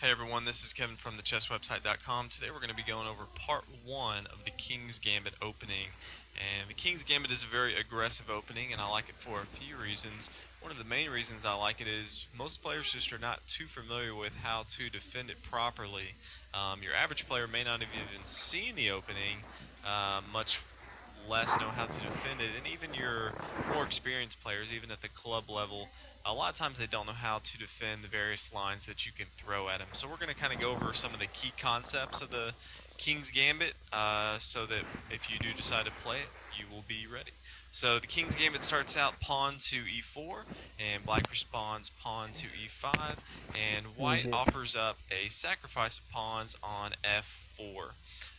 Hey everyone, this is Kevin from thechesswebsite.com. Today we're going to be going over part 1 of the King's Gambit opening. And the King's Gambit is a very aggressive opening, and I like it for a few reasons. One of the main reasons I like it is most players just are not too familiar with how to defend it properly. Your average player may not have even seen the opening, much less know how to defend it, and even your more experienced players, even at the club level, a lot of times they don't know how to defend the various lines that you can throw at them. So we're going to kind of go over some of the key concepts of the King's Gambit so that if you do decide to play it, you will be ready. So the King's Gambit starts out pawn to e4, and black responds pawn to e5, and white ji. offers up a sacrifice of pawns on f4.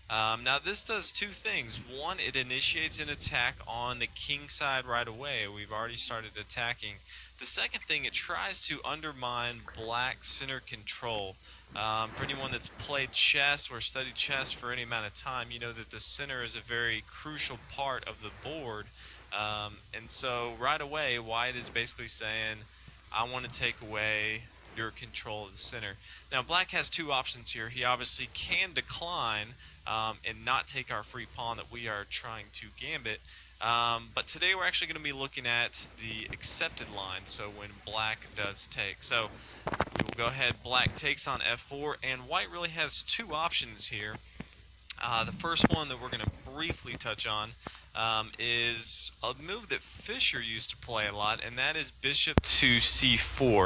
Now this does two things. One, it initiates an attack on the king side right away. We've already started attacking. The second thing, it tries to undermine black center control. For anyone that's played chess or studied chess for any amount of time, you know that the center is a very crucial part of the board. And so right away, white is basically saying, I want to take away your control of the center. Now black has two options here. He obviously can decline and not take our free pawn that we are trying to gambit. But today we're actually going to be looking at the accepted line, so when black does take. So we'll go ahead, black takes on f4, and white really has two options here. The first one that we're going to briefly touch on is a move that Fischer used to play a lot, and that is bishop to c4.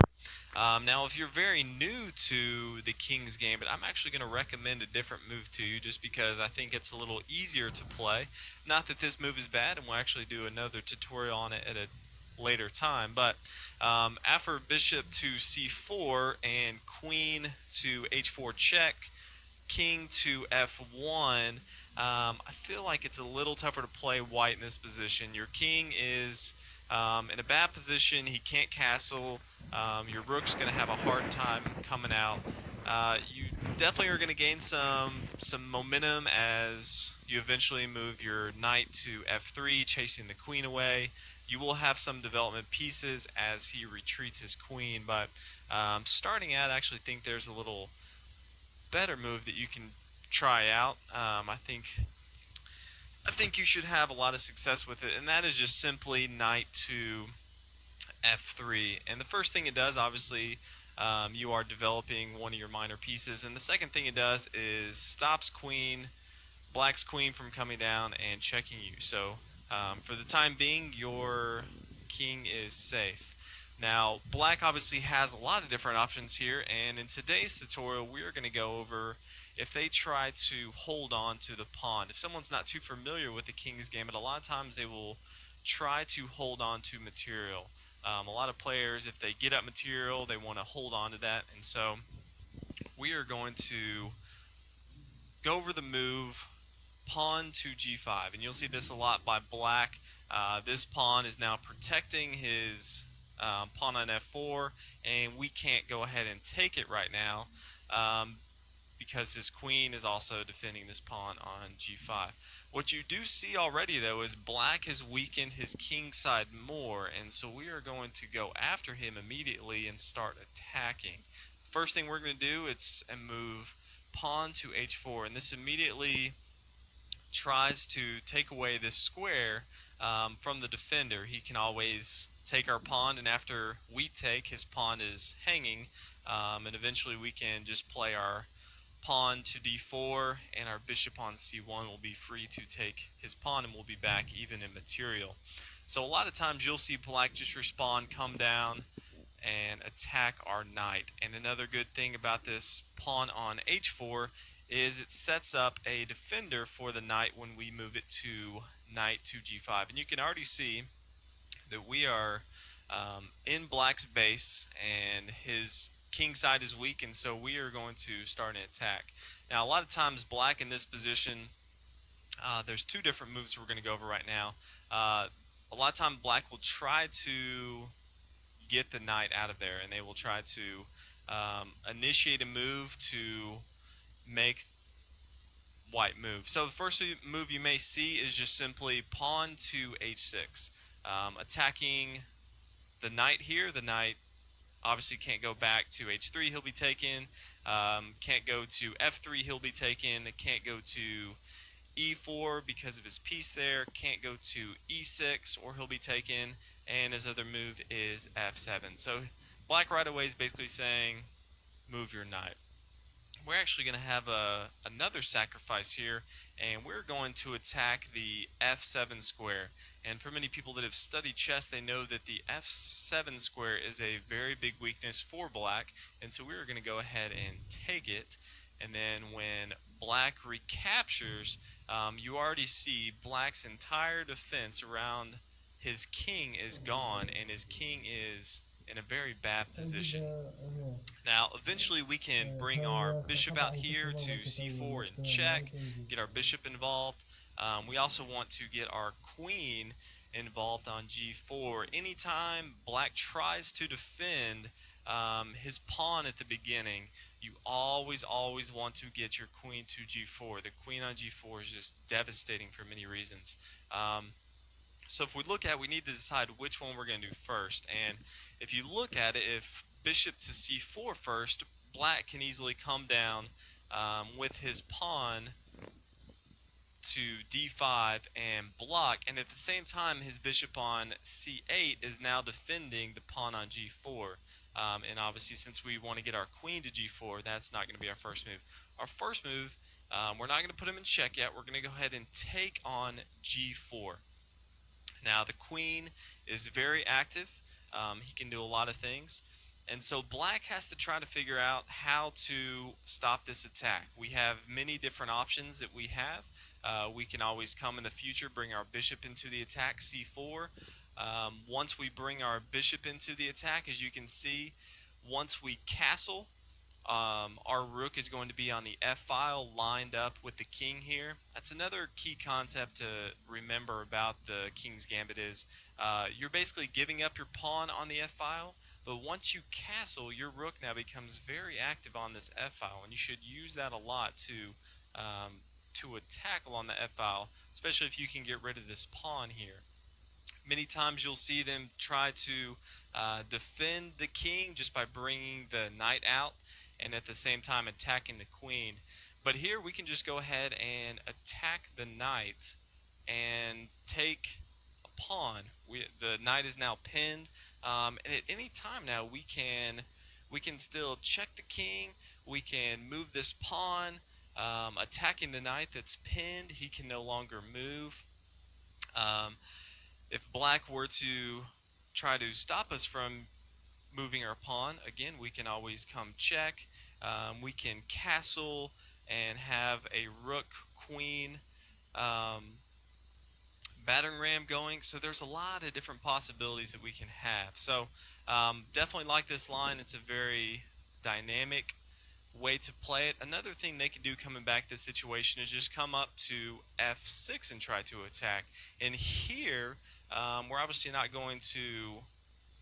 Now, if you're very new to the King's Gambit, I'm actually going to recommend a different move to you just because I think it's a little easier to play. Not that this move is bad, and we'll actually do another tutorial on it at a later time, but after bishop to c4 and queen to h4 check, king to f1, I feel like it's a little tougher to play white in this position. Your king is in a bad position. He can't castle. Your rook's going to have a hard time coming out. You definitely are going to gain some momentum as you eventually move your knight to f3, chasing the queen away. You will have some development pieces as he retreats his queen, but starting out, I actually think there's a little better move that you can try out. I think you should have a lot of success with it, and that is just simply knight to f3. And the first thing it does, obviously, you are developing one of your minor pieces, and the second thing it does is stops black's queen from coming down and checking you. So for the time being, your king is safe. Now, black obviously has a lot of different options here, and in today's tutorial, we are going to go over if they try to hold on to the pawn. If someone's not too familiar with the King's Gambit, a lot of times they will try to hold on to material. A lot of players, if they get up material, they want to hold on to that, and so we are going to go over the move pawn to g5, and you'll see this a lot by black. This pawn is now protecting his pawn on f4, and we can't go ahead and take it right now because his queen is also defending this pawn on g5. What you do see already, though, is black has weakened his king side more, and so we are going to go after him immediately and start attacking. First thing we're going to do is move pawn to h4, and this immediately tries to take away this square from the defender. He can always take our pawn, and after we take, his pawn is hanging, and eventually we can just play our pawn to d4, and our bishop on c1 will be free to take his pawn, and we'll be back even in material. So a lot of times you'll see black just respond, come down, and attack our knight. And another good thing about this pawn on h4 is it sets up a defender for the knight when we move it to knight to g5. And you can already see that we are in black's base, and his king side is weak, and so we are going to start an attack. Now, a lot of times black in this position, there's two different moves we're going to go over right now. A lot of times black will try to get the knight out of there, and they will try to initiate a move to make white move. So the first move you may see is just simply pawn to h6, attacking the knight here. The knight Obviously can't go back to h3, he'll be taken. Can't go to f3, he'll be taken. Can't go to e4 because of his piece there. Can't go to e6 or he'll be taken. And his other move is f7. So black right away is basically saying move your knight. We're actually going to have another sacrifice here, and we're going to attack the f7 square. And for many people that have studied chess, they know that the f7 square is a very big weakness for black, and so we're going to go ahead and take it. And then when black recaptures, you already see black's entire defense around his king is gone, and his king is in a very bad position. Now, eventually we can bring our bishop out here to c4 and check, get our bishop involved. We also want to get our queen involved on g4. Anytime black tries to defend his pawn at the beginning, you always want to get your queen to g4. The queen on g4 is just devastating for many reasons. So if we look at it, we need to decide which one we're going to do first. And if you look at it, if bishop to c4 first, black can easily come down with his pawn to d5 and block, and at the same time his bishop on c8 is now defending the pawn on g4. And obviously, since we want to get our queen to g4, that's not going to be our first move. Our first move, we're not going to put him in check yet. We're going to go ahead and take on g4. Now the queen is very active. He can do a lot of things. And so black has to try to figure out how to stop this attack. We have many different options that we have. We can always come in the future, bring our bishop into the attack, c4. Once we bring our bishop into the attack, as you can see, once we castle, our rook is going to be on the f-file lined up with the king here. That's another key concept to remember about the King's Gambit is you're basically giving up your pawn on the f-file, but once you castle, your rook now becomes very active on this f-file, and you should use that a lot to attack along the f-file, especially if you can get rid of this pawn here. Many times you'll see them try to defend the king just by bringing the knight out and at the same time attacking the queen. But here we can just go ahead and attack the knight and take a pawn. The knight is now pinned, and at any time now we can still check the king. We can move this pawn, attacking the knight that's pinned. He can no longer move. If black were to try to stop us from moving our pawn, again, we can always come check. We can castle and have a rook queen battering ram going. So there's a lot of different possibilities that we can have. So definitely like this line. It's a very dynamic way to play it. Another thing they can do coming back to this situation is just come up to f6 and try to attack. And here we're obviously not going to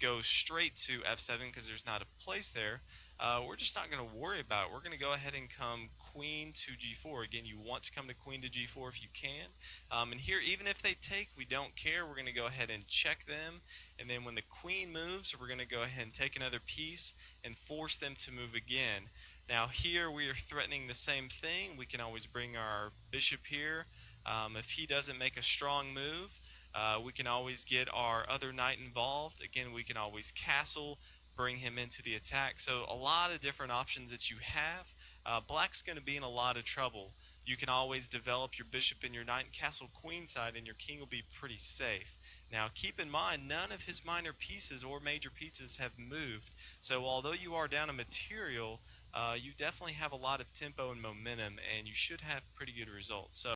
go straight to f7 because there's not a place there. We're just not going to worry about it. We're going to go ahead and come queen to g4. Again, you want to come to queen to g4 if you can. And here, even if they take, we don't care. We're going to go ahead and check them. And then when the queen moves, we're going to go ahead and take another piece and force them to move again. Now here we are threatening the same thing. We can always bring our bishop here. If he doesn't make a strong move, we can always get our other knight involved. Again, we can always castle, bring him into the attack. So a lot of different options that you have. Black's going to be in a lot of trouble. You can always develop your bishop and your knight and castle queenside, and your king will be pretty safe. Now keep in mind, none of his minor pieces or major pieces have moved. So although you are down a material, you definitely have a lot of tempo and momentum, and you should have pretty good results. So